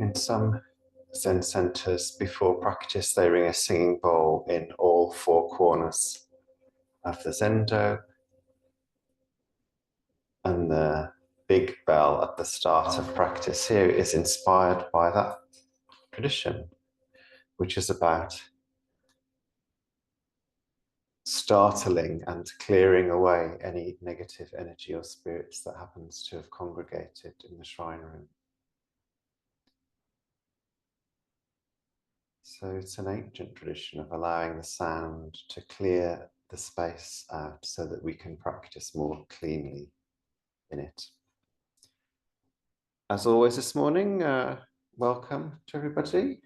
In some Zen centers before practice, they ring a singing bowl in all four corners of the zendo, and the big bell at the start of practice here is inspired by that tradition, which is about startling and clearing away any negative energy or spirits that happens to have congregated in the shrine room. So it's an ancient tradition of allowing the sound to clear the space out so that we can practice more cleanly in it. As always this morning, welcome to everybody.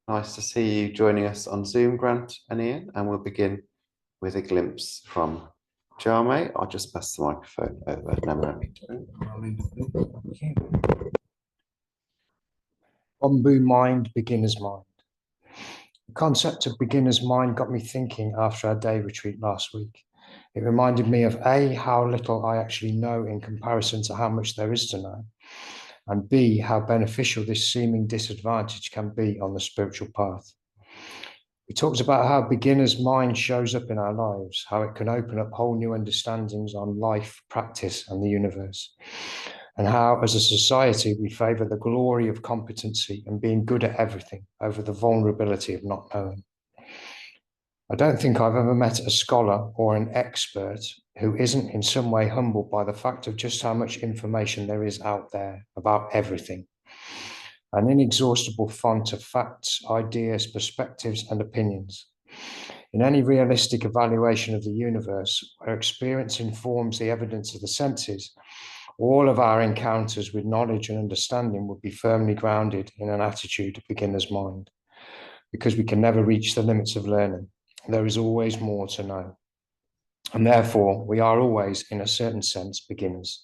Nice to see you joining us on Zoom, Grant and Ian, and we'll begin with a glimpse from Dayamay. I'll just pass the microphone over. Ombu mind, beginner's mind. The concept of beginner's mind got me thinking after our day retreat last week. It reminded me of A, how little I actually know in comparison to how much there is to know, and B, how beneficial this seeming disadvantage can be on the spiritual path. We talked about how beginner's mind shows up in our lives, how it can open up whole new understandings on life, practice, and the universe, and how, as a society, we favour the glory of competency and being good at everything over the vulnerability of not knowing. I don't think I've ever met a scholar or an expert who isn't in some way humbled by the fact of just how much information there is out there about everything. An inexhaustible font of facts, ideas, perspectives, and opinions. In any realistic evaluation of the universe, where experience informs the evidence of the senses, all of our encounters with knowledge and understanding would be firmly grounded in an attitude of beginner's mind, because we can never reach the limits of learning. There is always more to know. And therefore, we are always, in a certain sense, beginners.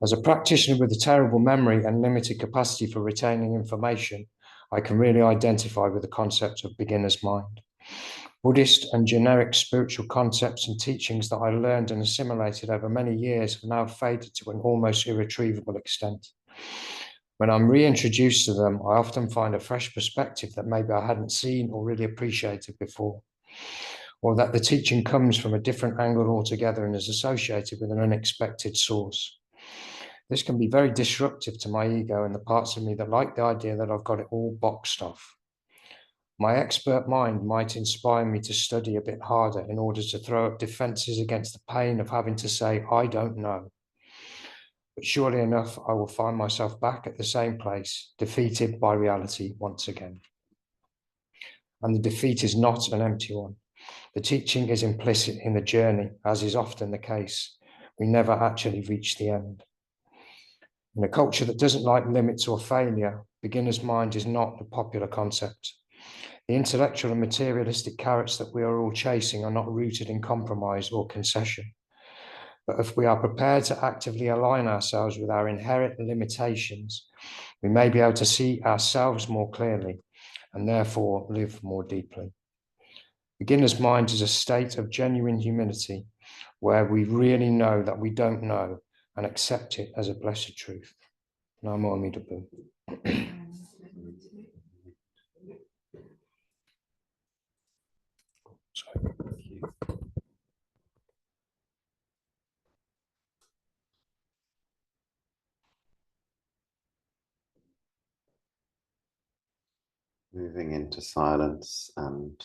As a practitioner with a terrible memory and limited capacity for retaining information, I can really identify with the concept of beginner's mind. Buddhist and generic spiritual concepts and teachings that I learned and assimilated over many years have now faded to an almost irretrievable extent. When I'm reintroduced to them, I often find a fresh perspective that maybe I hadn't seen or really appreciated before, or that the teaching comes from a different angle altogether and is associated with an unexpected source. This can be very disruptive to my ego and the parts of me that like the idea that I've got it all boxed off. My expert mind might inspire me to study a bit harder in order to throw up defenses against the pain of having to say, I don't know. But surely enough, I will find myself back at the same place, defeated by reality once again. And the defeat is not an empty one. The teaching is implicit in the journey, as is often the case. We never actually reach the end. In a culture that doesn't like limits or failure, beginner's mind is not a popular concept. The intellectual and materialistic carrots that we are all chasing are not rooted in compromise or concession. But if we are prepared to actively align ourselves with our inherent limitations, we may be able to see ourselves more clearly and therefore live more deeply. Beginner's mind is a state of genuine humility where we really know that we don't know and accept it as a blessed truth. Namo Amida Butsu. Moving into silence, and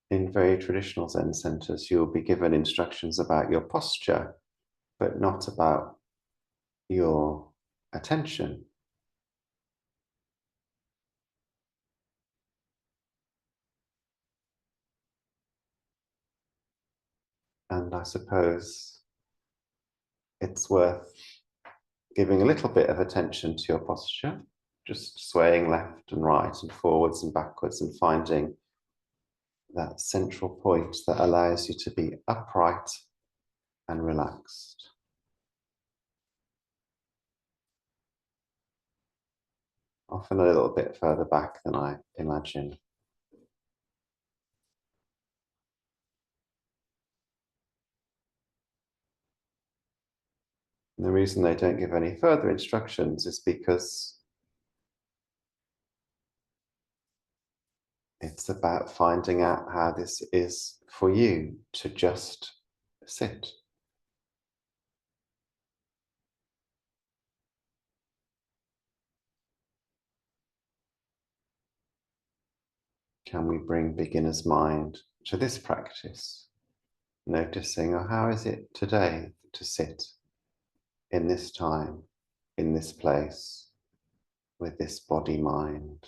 in very traditional Zen centers, you'll be given instructions about your posture, but not about your attention. And I suppose it's worth giving a little bit of attention to your posture, just swaying left and right and forwards and backwards and finding that central point that allows you to be upright and relaxed. Often a little bit further back than I imagine. And the reason they don't give any further instructions is because it's about finding out how this is for you to just sit. Can we bring beginner's mind to this practice? Noticing, oh, how is it today to sit in this time, in this place, with this body mind?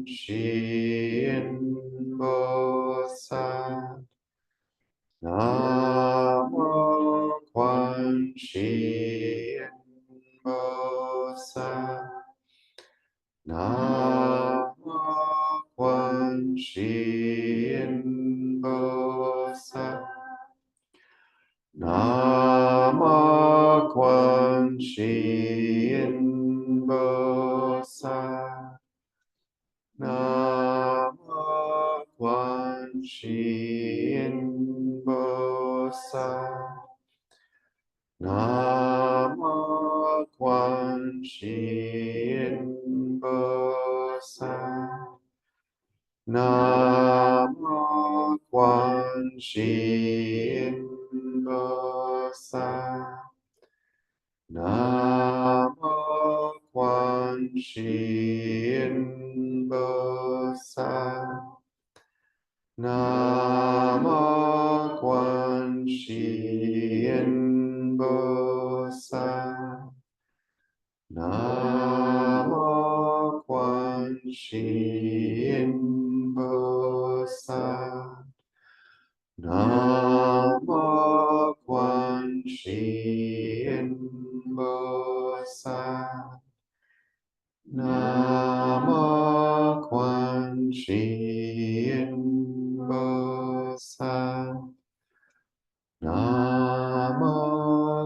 in Bosat. Namo Quan Shi in Bosat. Namo Quan Shi in Bosat. Namo Quan Shi in Bosat. Namo Quan Shi in Bosat. Namo Quan Shi in Bosat. Namo Quan Shi in Bosat. Namo Quan Shi in Bosat. Namo Quan Shi in Bosat. Namo Quan Shi in Bosat. Namo Quan Shi in Bosat. Namo Quan Shi in Bosat. Namo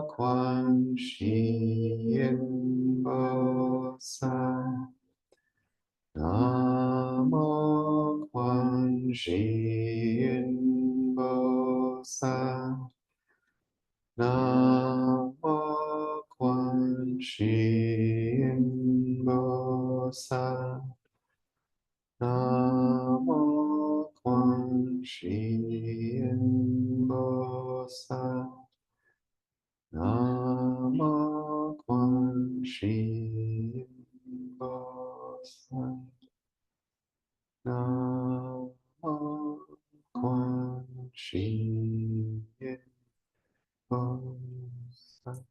Quan Shi in Bosat. Namo Quan Shi in Bosat. Namo Quan Shi in Bosat. Namo Quan Shi in Bosat. Namo Quan Shi in Bosat. Namo Quan Shi in Bosat.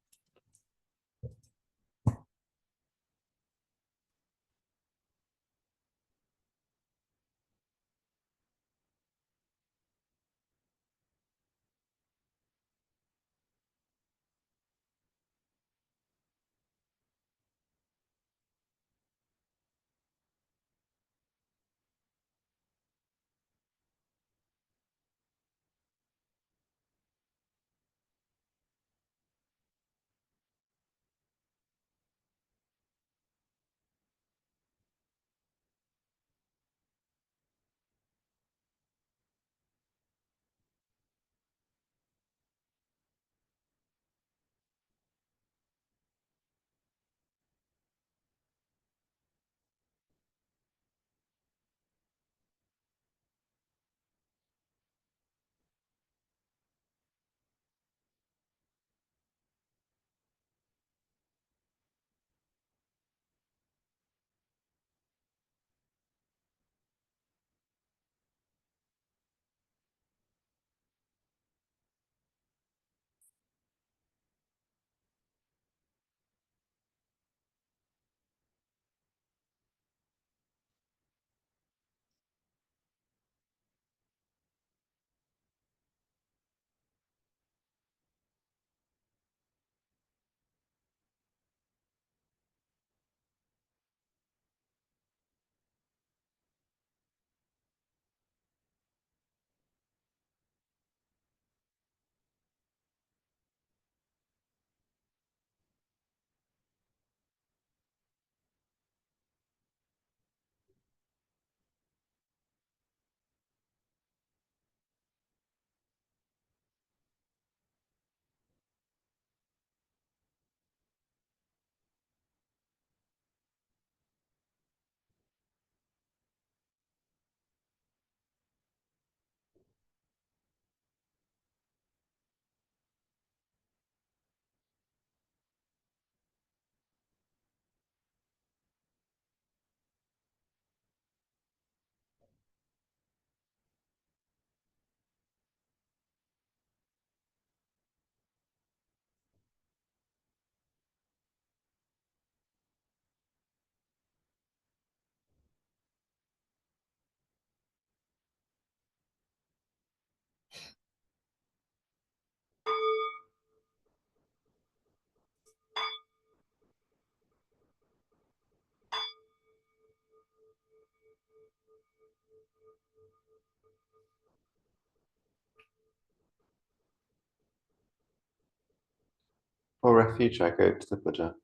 For refuge, I go to the Buddha,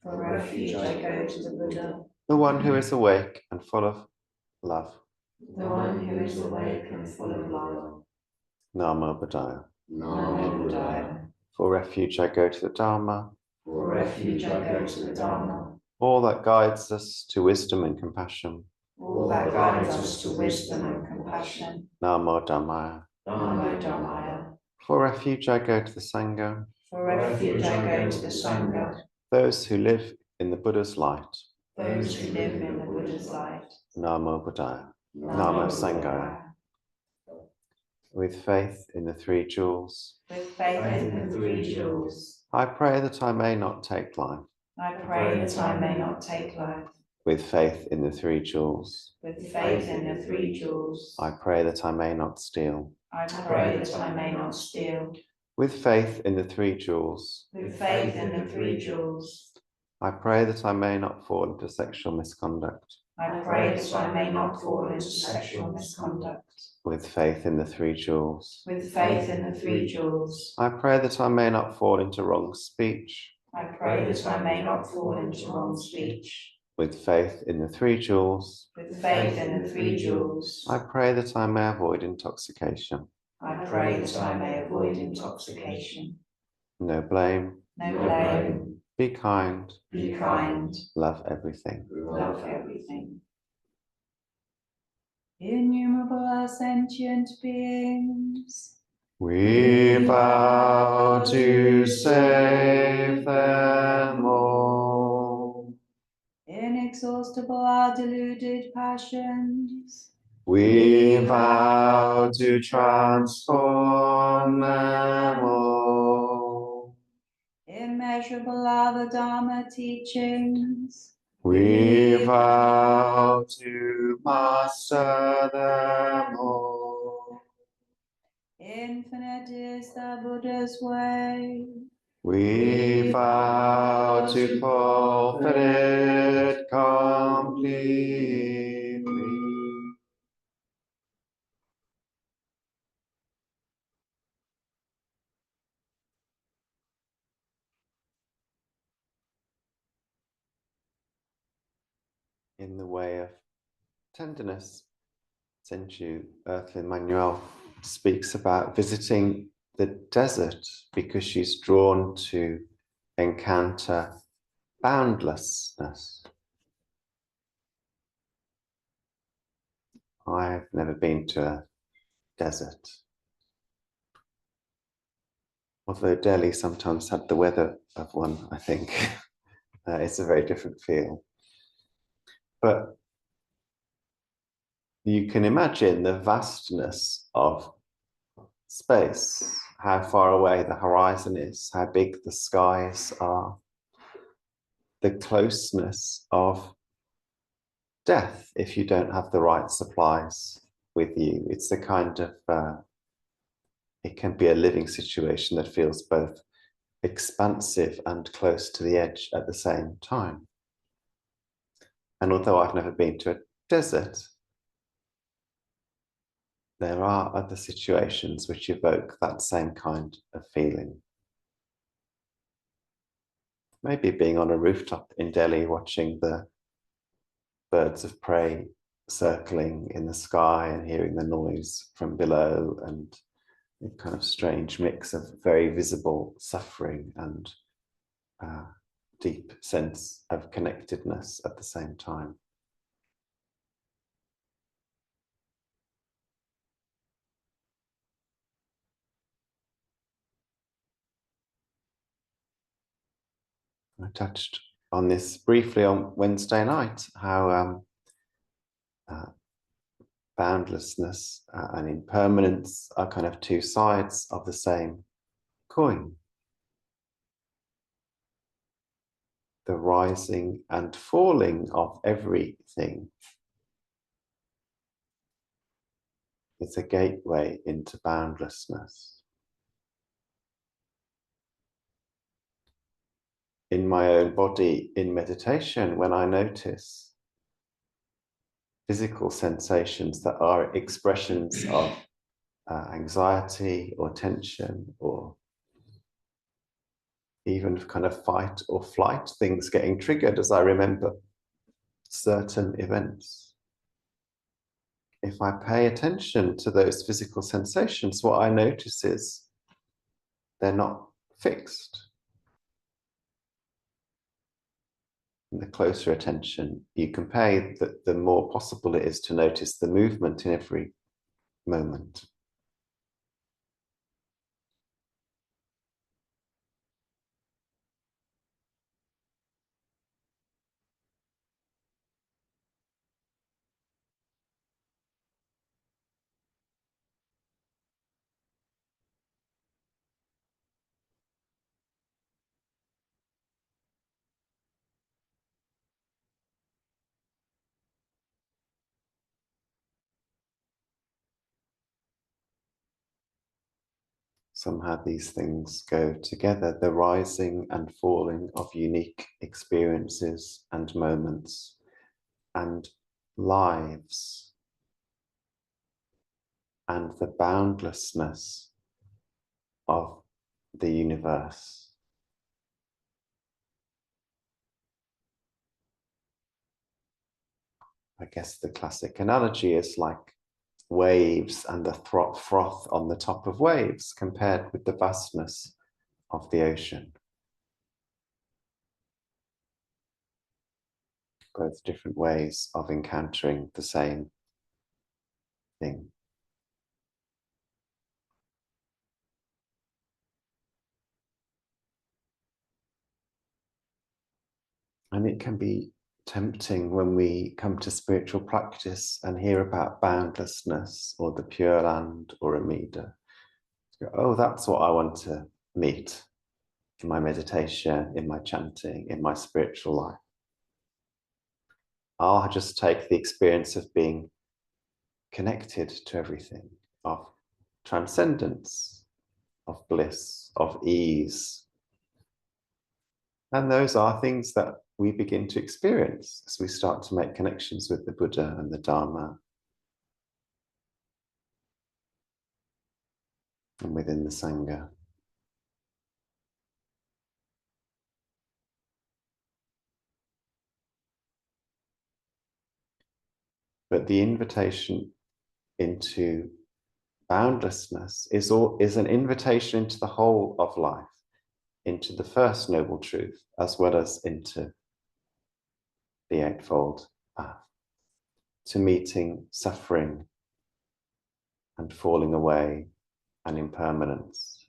For refuge, I go to the Buddha, the one who is awake and full of love. the one who is awake and full of love. Namo Buddhaya. Namo Buddhaya. For refuge, I go to the Dharma, For refuge, I go to the Dharma, all that guides us to wisdom and compassion. all that guides us to wisdom and compassion. Namo Dhammaya. Namo Dhammaya. For refuge, I go to the Sangha, For refuge, I go to the Sangha, those who live in the Buddha's light. those who live in the Buddha's light. Namo Buddhaya. Namo Sanghaya. With faith in the three jewels, With faith in the three jewels, I pray that I may not take life. I pray that I may not take life. With faith in the three jewels, With faith in the three jewels, I pray that I may not steal. I pray that I may not steal. With faith in the three jewels, With faith in the three jewels, I pray that I may not fall into sexual misconduct. I pray that I may not fall into sexual misconduct. With faith in the three jewels, With faith in the three jewels, I pray that I may not fall into wrong speech. I pray that I may not fall into wrong speech. With faith in the three jewels, With faith in the three jewels, I pray that I may avoid intoxication. I pray that I may avoid intoxication. No blame, No blame, be kind, be kind, love everything. love everything. Innumerable are sentient beings. We vow to save them all. Inexhaustible are deluded passions. We vow to transform them all. Immeasurable are the Dharma teachings. We vow to master them all. Infinite is the Buddha's way. We vow to fulfill it completely. In the way of tenderness, Senju Earthly Manuel speaks about visiting the desert because she's drawn to encounter boundlessness. I've never been to a desert, although Delhi sometimes had the weather of one, I think. It's a very different feel. But you can imagine the vastness of space, how far away the horizon is, how big the skies are, the closeness of death if you don't have the right supplies with you. It's the kind of, it can be a living situation that feels both expansive and close to the edge at the same time. And although I've never been to a desert, there are other situations which evoke that same kind of feeling. Maybe being on a rooftop in Delhi watching the birds of prey circling in the sky and hearing the noise from below, and a kind of strange mix of very visible suffering and deep sense of connectedness at the same time. I touched on this briefly on Wednesday night, how boundlessness and impermanence are kind of two sides of the same coin. The rising and falling of everything is a gateway into boundlessness. In my own body, in meditation, when I notice physical sensations that are expressions of anxiety or tension, or even kind of fight or flight, things getting triggered as I remember certain events. If I pay attention to those physical sensations, what I notice is they're not fixed. And the closer attention you can pay, the more possible it is to notice the movement in every moment. Somehow these things go together, the rising and falling of unique experiences and moments and lives, and the boundlessness of the universe. I guess the classic analogy is like waves and the froth on the top of waves compared with the vastness of the ocean. Both different ways of encountering the same thing. And it can be tempting when we come to spiritual practice and hear about boundlessness or the Pure Land or Amida. Oh, that's what I want to meet in my meditation, in my chanting, in my spiritual life. I'll just take the experience of being connected to everything, of transcendence, of bliss, of ease. And those are things that we begin to experience as we start to make connections with the Buddha and the Dharma and within the Sangha. But the invitation into boundlessness is an invitation into the whole of life, into the first noble truth, as well as into the Eightfold Path, to meeting suffering and falling away and impermanence.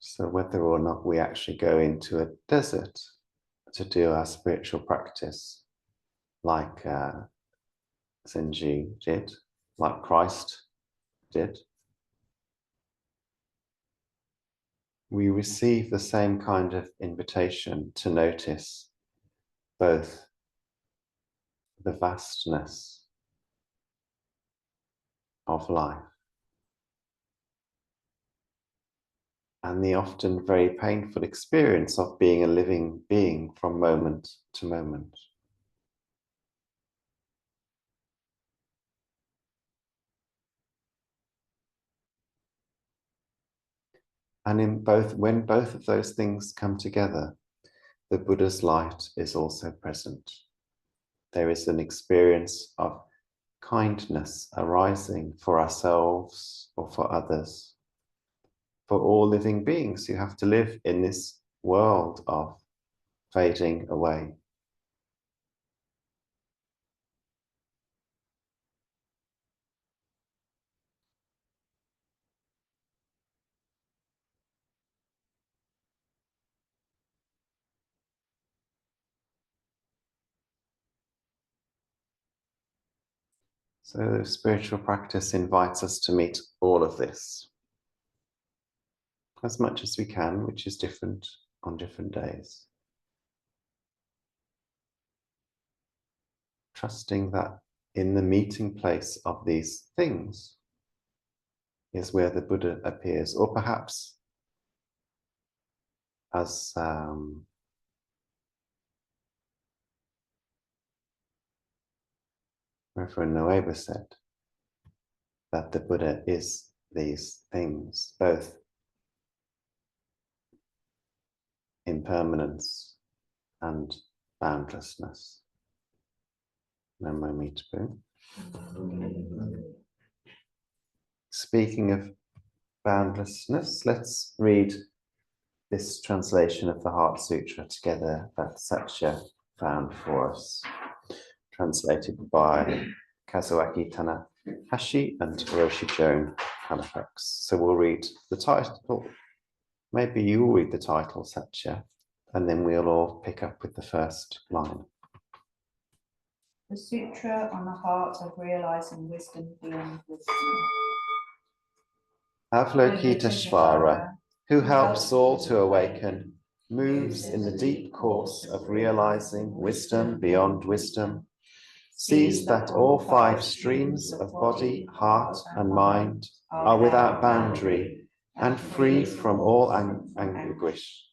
So whether or not we actually go into a desert to do our spiritual practice, like Zenji did, like Christ did, we receive the same kind of invitation to notice both the vastness of life and the often very painful experience of being a living being from moment to moment. And when both of those things come together, the Buddha's light is also present. There is an experience of kindness arising for ourselves or for others, for all living beings who have to live in this world of fading away. So spiritual practice invites us to meet all of this. as much as we can, which is different on different days. Trusting that in the meeting place of these things is where the Buddha appears, or perhaps as Reverend Nueva said, that the Buddha is these things, both impermanence and boundlessness. Namo Mitapu. Speaking of boundlessness, let's read this translation of the Heart Sutra together that Satya found for us, translated by Kazuaki Tanahashi and Hiroshi Joan Halifax. So we'll read the title. Maybe you will read the title, Satya, and then we'll all pick up with the first line. The Sutra on the Heart of Realizing Wisdom Beyond Wisdom. Avalokiteshvara, who helps all to awaken, moves in the deep course of realizing wisdom beyond wisdom, sees that all 5 streams of body, heart, and mind are without boundary and free from all anguish.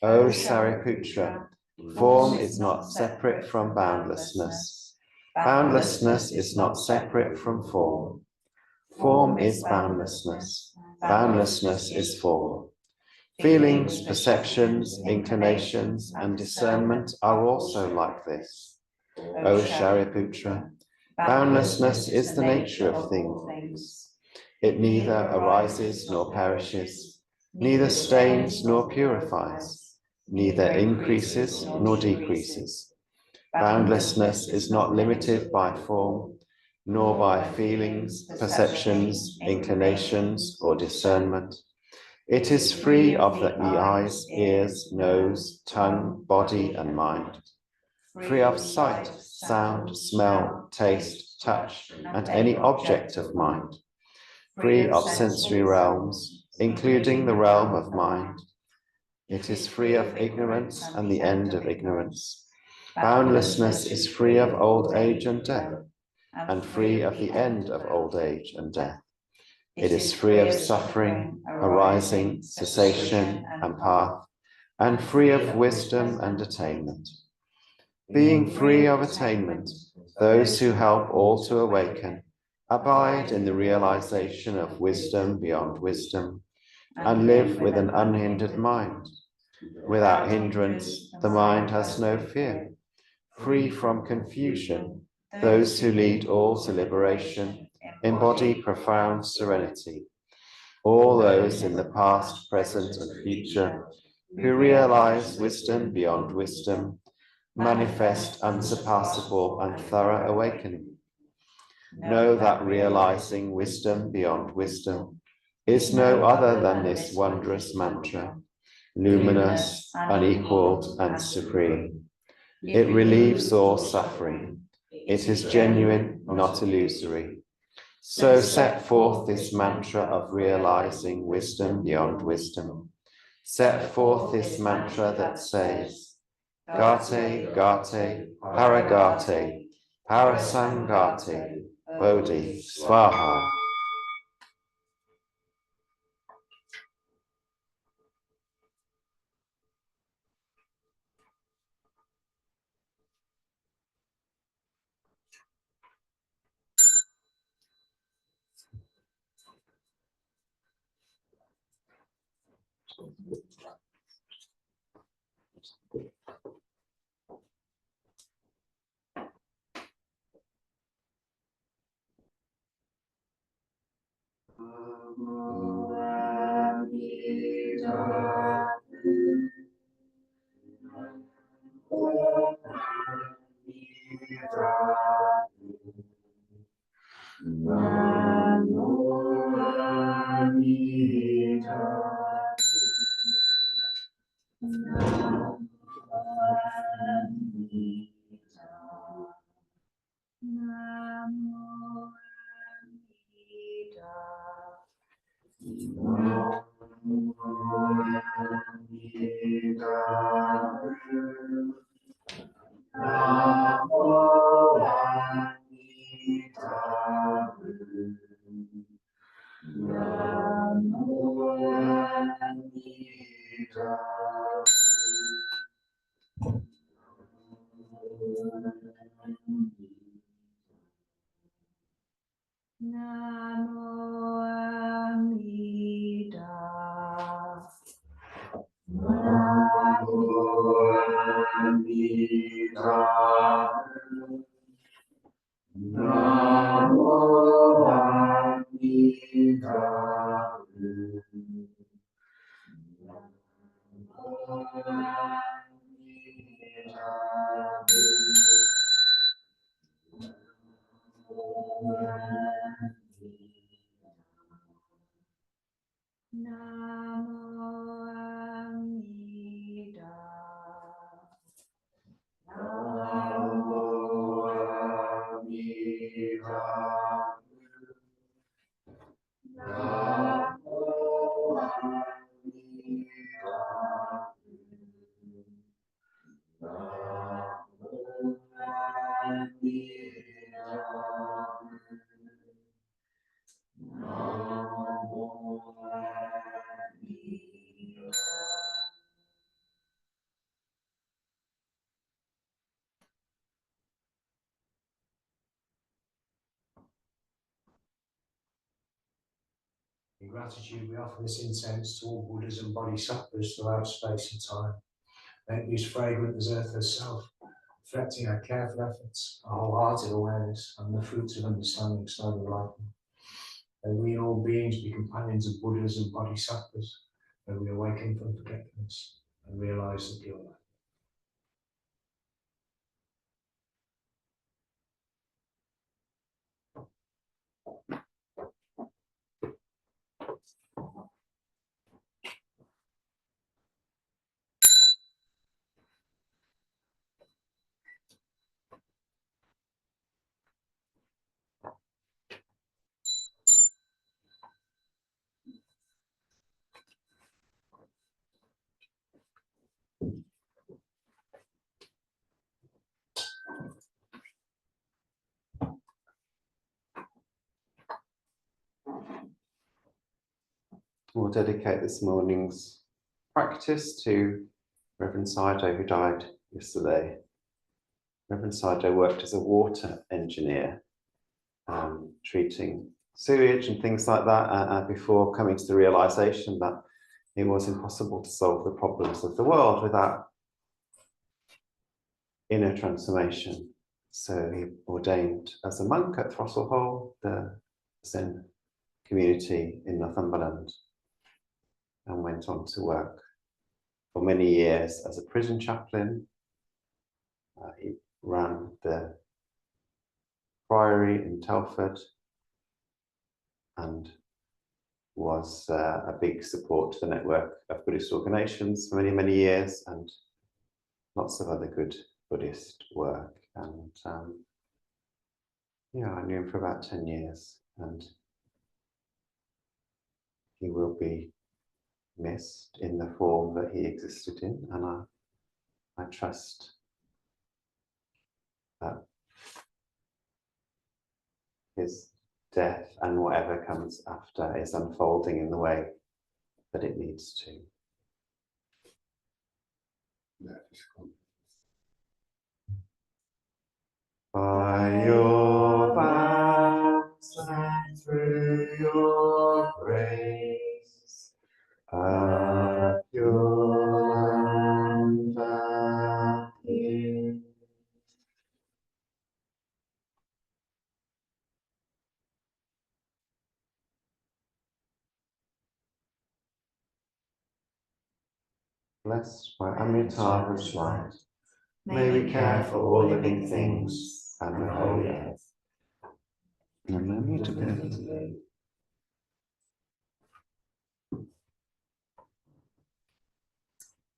O Sariputra, form is not separate from boundlessness. Boundlessness is not separate from form. Form is boundlessness. Boundlessness is form. Feelings, perceptions, inclinations, and discernment are also like this. O Shariputra, boundlessness is the nature of things. It neither arises nor perishes, neither stains nor purifies, neither increases nor decreases. Boundlessness is not limited by form, nor by feelings, perceptions, inclinations, or discernment. It is free of the eyes, ears, nose, tongue, body, and mind. Free of sight, sound, smell, taste, touch, and any object of mind. Free of sensory realms, including the realm of mind. It is free of ignorance and the end of ignorance. Boundlessness is free of old age and death, and free of the end of old age and death. It is free of suffering, arising, cessation, and path, and free of wisdom and attainment. Being free of attainment, those who help all to awaken abide in the realization of wisdom beyond wisdom, and live with an unhindered mind. Without hindrance, the mind has no fear. Free from confusion, those who lead all to liberation embody profound serenity. All those in the past, present, and future who realize wisdom beyond wisdom manifest unsurpassable and thorough awakening. Know that realizing wisdom beyond wisdom is no other than this wondrous mantra, luminous, unequaled, and supreme. It relieves all suffering. It is genuine, not illusory. So set forth this mantra of realizing wisdom beyond wisdom. Set forth this mantra that says, Gate, Gate, Paragate, Parasangate, Bodhi, Swaha. Namo Amida. Namo Amida. In gratitude, we offer this incense to all Buddhas and Bodhisattvas throughout space and time. Make these fragrant as earth herself, reflecting our careful efforts, our wholehearted awareness, and the fruits of understanding slowly ripen. May we all beings be companions of Buddhas and Bodhisattvas, may we awaken from forgetfulness and realize the pure life. We'll dedicate this morning's practice to Reverend Sido, who died yesterday. Reverend Sido worked as a water engineer, treating sewage and things like that, before coming to the realization that it was impossible to solve the problems of the world without inner transformation. So he ordained as a monk at Throstle Hole, the Zen community in Northumberland, and went on to work for many years as a prison chaplain. He ran the priory in Telford and was a big support to the network of Buddhist organizations for many, many years, and lots of other good Buddhist work. And yeah, I knew him for about 10 years, and he will be missed in the form that he existed in, and I trust that his death and whatever comes after is unfolding in the way that it needs to. By your vows and through your grace, a pure land appears. Blessed by Amitabha's light, may we care for all living things and the holy earth. And let me to